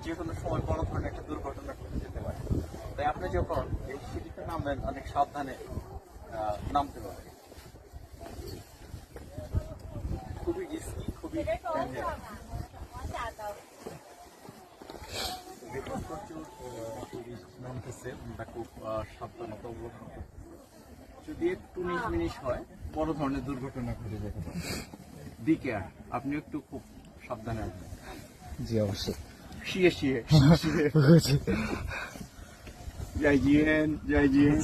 যে কোনো সময় বড় ধরনের একটা দুর্ঘটনা ঘটে যেতে পারে। তাই আপনি যখন এই সিঁড়িতে নামবেন অনেক সাবধানে নামতে হবে। খুবই রিস্কি, খুবই ডেঞ্জারাস। প্রচুর টুরিস্ট নামতেছে, আমরা খুব সাবধানতা অবলম্বন করতে। যদি একটু মিনিশ হয় বড় ধরনের দুর্ঘটনা ঘটে যেতে পারে। বি কেয়ার, আপনি একটু খুব সাবধানে আসবেন। জি অবশ্যই। শিয়ে শিয়ে জয় জিএন, জয় জিএন।